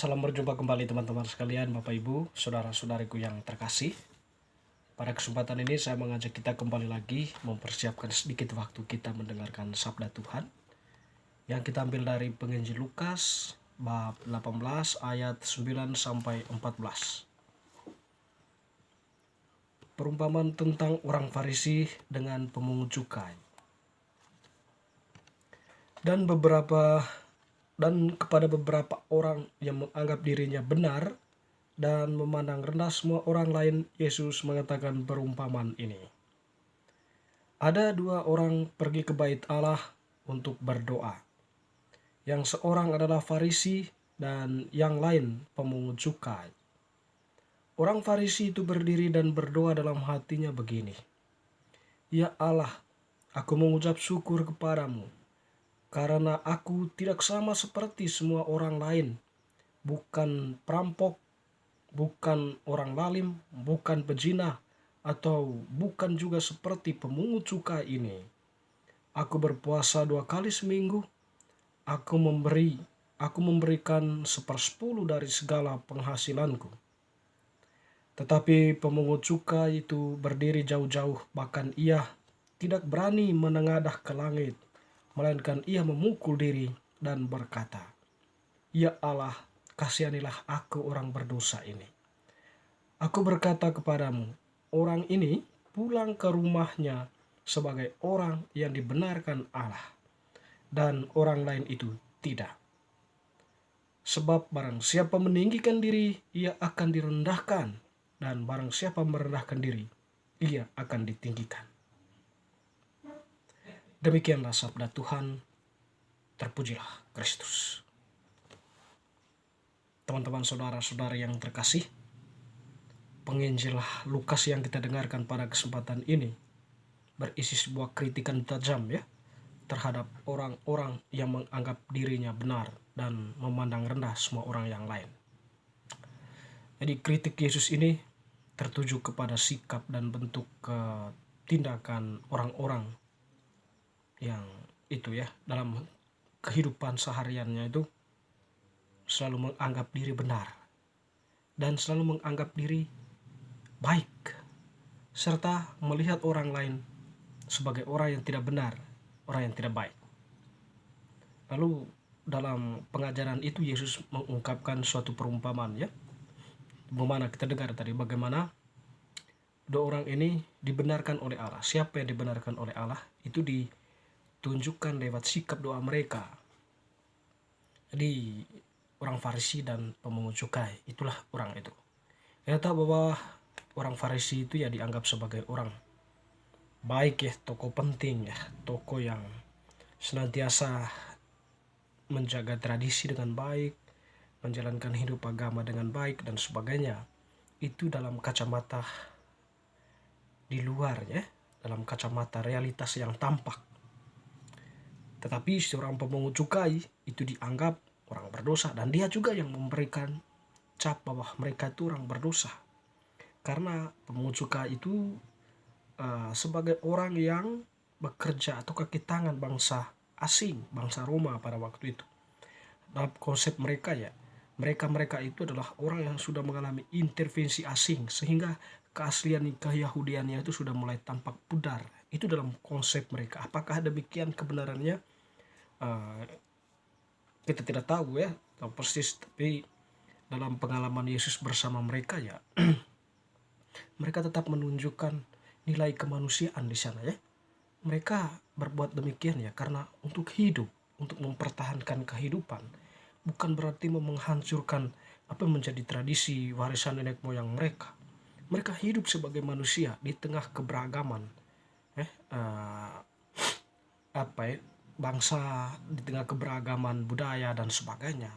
Salam berjumpa kembali teman-teman sekalian, Bapak Ibu, saudara-saudariku yang terkasih. Pada kesempatan ini saya mengajak kita kembali lagi mempersiapkan sedikit waktu kita mendengarkan sabda Tuhan yang kita ambil dari penginjil Lukas bab 18 ayat 9 sampai 14. Perumpamaan tentang orang Farisi dengan pemungut cukai. Dan kepada beberapa orang yang menganggap dirinya benar dan memandang rendah semua orang lain, Yesus mengatakan perumpamaan ini. Ada dua orang pergi ke bait Allah untuk berdoa. Yang seorang adalah Farisi dan yang lain pemungut cukai. Orang Farisi itu berdiri dan berdoa dalam hatinya begini, "Ya Allah, aku mengucap syukur kepadamu, karena aku tidak sama seperti semua orang lain, bukan perampok, bukan orang lalim, bukan pezina, atau bukan juga seperti pemungut cukai ini. Aku berpuasa 2 kali seminggu, aku memberikan 1/10 dari segala penghasilanku." Tetapi pemungut cukai itu berdiri jauh-jauh, bahkan ia tidak berani menengadah ke langit, melainkan ia memukul diri dan berkata, "Ya Allah, kasihanilah aku orang berdosa ini." Aku berkata kepadamu, orang ini pulang ke rumahnya sebagai orang yang dibenarkan Allah, dan orang lain itu tidak. Sebab barang siapa meninggikan diri, ia akan direndahkan, dan barang siapa merendahkan diri, ia akan ditinggikan. Demikianlah sabda Tuhan, terpujilah Kristus. Teman-teman saudara-saudari yang terkasih, penginjil Lukas yang kita dengarkan pada kesempatan ini berisi sebuah kritikan tajam terhadap orang-orang yang menganggap dirinya benar dan memandang rendah semua orang yang lain. Jadi kritik Yesus ini tertuju kepada sikap dan bentuk tindakan orang-orang yang itu dalam kehidupan sehariannya itu selalu menganggap diri benar dan selalu menganggap diri baik, serta melihat orang lain sebagai orang yang tidak benar, orang yang tidak baik. Lalu dalam pengajaran itu Yesus mengungkapkan suatu perumpamaan bagaimana kita dengar tadi, bagaimana dua orang ini dibenarkan oleh Allah. Siapa yang dibenarkan oleh Allah itu ditunjukkan lewat sikap doa mereka. Jadi orang Farisi dan pemungut cukai, itulah orang itu. Kita tahu bahwa orang Farisi itu dianggap sebagai orang baik tokoh penting tokoh yang senantiasa menjaga tradisi dengan baik, menjalankan hidup agama dengan baik dan sebagainya. Itu dalam kacamata di luar dalam kacamata realitas yang tampak. Tetapi seorang pemungut cukai itu dianggap orang berdosa, dan dia juga yang memberikan cap bahwa mereka itu orang berdosa. Karena pemungut cukai itu sebagai orang yang bekerja atau kaki tangan bangsa asing, bangsa Roma pada waktu itu. Dalam konsep mereka mereka itu adalah orang yang sudah mengalami intervensi asing, sehingga keaslian keyahudiannya itu sudah mulai tampak pudar. Itu dalam konsep mereka. Apakah demikian kebenarannya? Kita tidak tahu tahu persis. Tapi dalam pengalaman Yesus bersama mereka mereka tetap menunjukkan nilai kemanusiaan di sana Mereka berbuat demikian karena untuk hidup, untuk mempertahankan kehidupan. Bukan berarti menghancurkan apa yang menjadi tradisi warisan nenek moyang mereka. Mereka hidup sebagai manusia di tengah keberagaman bangsa, di tengah keberagaman budaya dan sebagainya.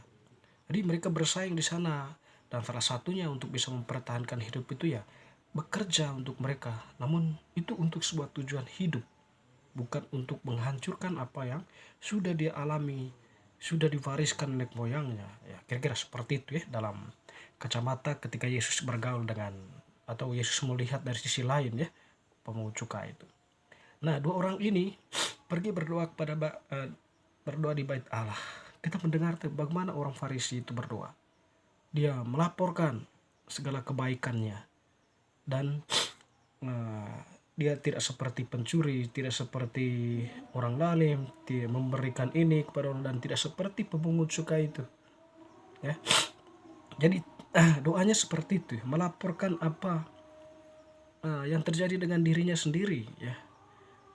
Jadi mereka bersaing di sana, dan salah satunya untuk bisa mempertahankan hidup itu bekerja untuk mereka. Namun itu untuk sebuah tujuan hidup, bukan untuk menghancurkan apa yang sudah dia alami, sudah diwariskan nenek moyangnya. Kira-kira seperti itu dalam kacamata ketika Yesus bergaul dengan, atau Yesus melihat dari sisi lain pemungut cukai itu. Nah, dua orang ini pergi berdoa berdoa di bait Allah. Kita mendengar bagaimana orang Farisi itu berdoa. dia melaporkan segala kebaikannya, dan eh, dia tidak seperti pencuri, tidak seperti orang zalim, tidak memberikan ini kepada orang, dan tidak seperti pemungut cukai itu, ya. Jadi doanya seperti itu, melaporkan apa yang terjadi dengan dirinya sendiri, ya,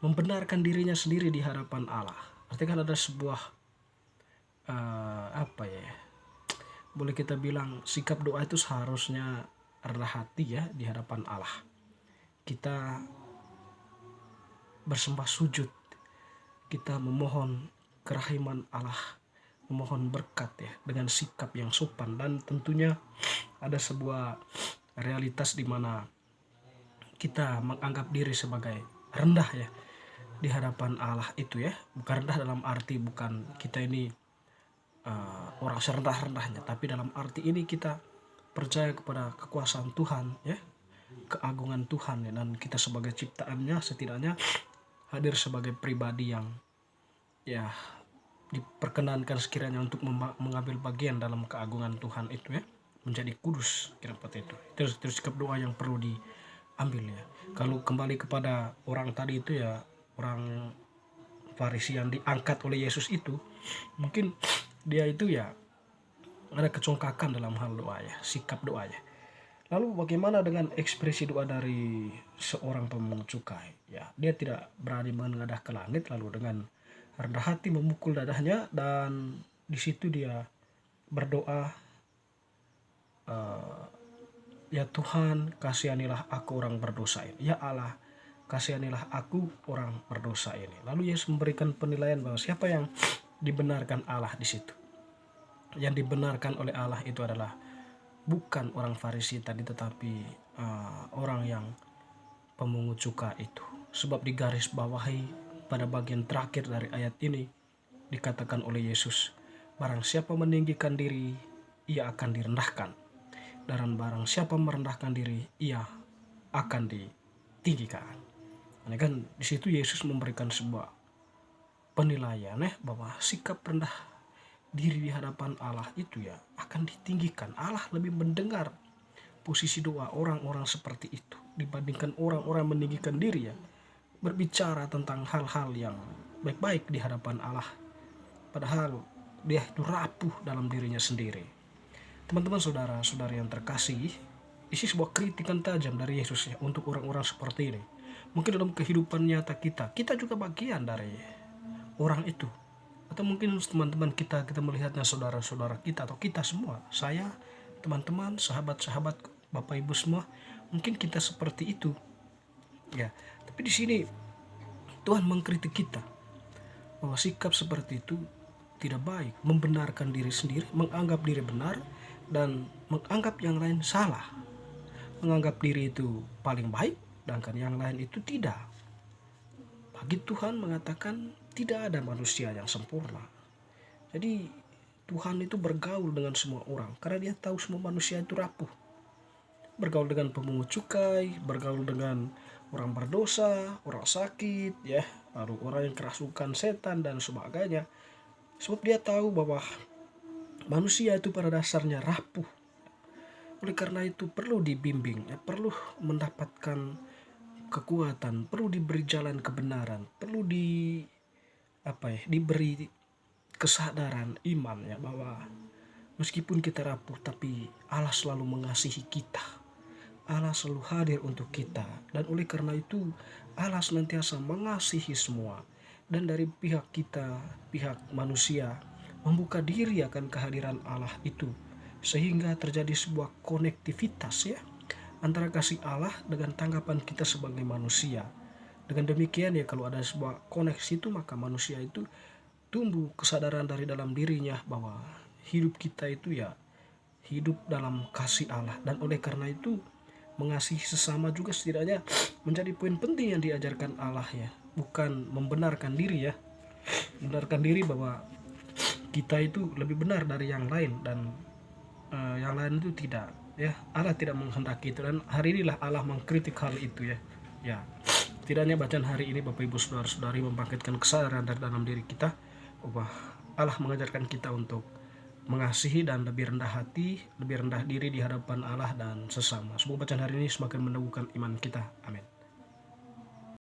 membenarkan dirinya sendiri di hadapan Allah. Artinya kan ada sebuah apa ya, boleh kita bilang sikap doa itu seharusnya rendah hati, ya, di hadapan Allah. Kita bersembah sujud, kita memohon kerahiman Allah, memohon berkat, ya, dengan sikap yang sopan. Dan tentunya ada sebuah realitas di mana kita menganggap diri sebagai rendah, ya, di hadapan Allah itu, ya. Bukan rendah dalam arti bukan kita ini orang serendah-rendahnya, tapi dalam arti ini kita percaya kepada kekuasaan Tuhan, ya, keagungan Tuhan, ya, dan kita sebagai ciptaannya setidaknya hadir sebagai pribadi yang, ya, diperkenankan sekiranya untuk mengambil bagian dalam keagungan Tuhan itu, ya, menjadi kudus, kira seperti itu. Terus sikap doa yang perlu diambil, ya. Kalau kembali kepada orang tadi itu, ya, orang Farisi yang diangkat oleh Yesus itu, mungkin dia itu, ya, ada kecongkakan dalam hal doa, ya, sikap doanya. Lalu bagaimana dengan ekspresi doa dari seorang pemungut cukai? Ya, dia tidak berani menengadah ke langit, lalu dengan rendah hati memukul dadanya, dan di situ dia berdoa, ya Tuhan, kasihanilah aku orang berdosa ini. Ya Allah, kasihanilah aku orang berdosa ini. Lalu Yesus memberikan penilaian bahwa siapa yang dibenarkan Allah di situ. Yang dibenarkan oleh Allah itu adalah bukan orang Farisi tadi, tetapi orang yang pemungut cukai itu. Sebab di garis bawahi pada bagian terakhir dari ayat ini dikatakan oleh Yesus, barang siapa meninggikan diri, ia akan direndahkan. Dan barang siapa merendahkan diri, ia akan ditinggikan. Ini kan di situ Yesus memberikan sebuah penilaian, bahwa sikap rendah diri di hadapan Allah itu, ya, akan ditinggikan. Allah lebih mendengar posisi doa orang-orang seperti itu dibandingkan orang-orang meninggikan diri, ya, berbicara tentang hal-hal yang baik-baik di hadapan Allah, padahal dia itu rapuh dalam dirinya sendiri. Teman-teman, saudara-saudari yang terkasih, isi sebuah kritikan tajam dari Yesus, ya, untuk orang-orang seperti ini. Mungkin dalam kehidupan nyata kita juga bagian dari orang itu. Atau mungkin teman-teman kita melihatnya saudara-saudara kita atau kita semua, saya, teman-teman, sahabat-sahabat, Bapak Ibu semua, mungkin kita seperti itu, ya. Tapi di sini Tuhan mengkritik kita bahwa sikap seperti itu tidak baik, membenarkan diri sendiri, menganggap diri benar, dan menganggap yang lain salah, menganggap diri itu paling baik, sedangkan yang lain itu tidak. Bagi Tuhan mengatakan tidak ada manusia yang sempurna. Jadi Tuhan itu bergaul dengan semua orang karena dia tahu semua manusia itu rapuh. Bergaul dengan pemungut cukai, bergaul dengan orang berdosa, orang sakit, ya, lalu orang yang kerasukan setan dan sebagainya. Sebab dia tahu bahwa manusia itu pada dasarnya rapuh. Oleh karena itu perlu dibimbing, ya, perlu mendapatkan kekuatan, perlu diberi jalan kebenaran, perlu diberi kesadaran iman, ya, bahwa meskipun kita rapuh tapi Allah selalu mengasihi kita. Allah selalu hadir untuk kita, dan oleh karena itu Allah senantiasa mengasihi semua. Dan dari pihak kita, pihak manusia, membuka diri akan kehadiran Allah itu, sehingga terjadi sebuah konektivitas, ya, antara kasih Allah dengan tanggapan kita sebagai manusia. Dengan demikian, ya, kalau ada sebuah koneksi itu, maka manusia itu tumbuh kesadaran dari dalam dirinya bahwa hidup kita itu, ya, hidup dalam kasih Allah. Dan oleh karena itu mengasihi sesama juga setidaknya menjadi poin penting yang diajarkan Allah, ya, bukan membenarkan diri, ya, membenarkan diri bahwa kita itu lebih benar dari yang lain, dan yang lain itu tidak, ya. Allah tidak menghendaki itu, dan hari inilah Allah mengkritik hal itu, ya. Ya, setidaknya bacaan hari ini Bapak Ibu saudara-saudari membangkitkan kesadaran dari dalam diri kita bahwa Allah mengajarkan kita untuk mengasihi dan lebih rendah hati, lebih rendah diri di hadapan Allah dan sesama. Semoga bacaan hari ini semakin meneguhkan iman kita. Amin.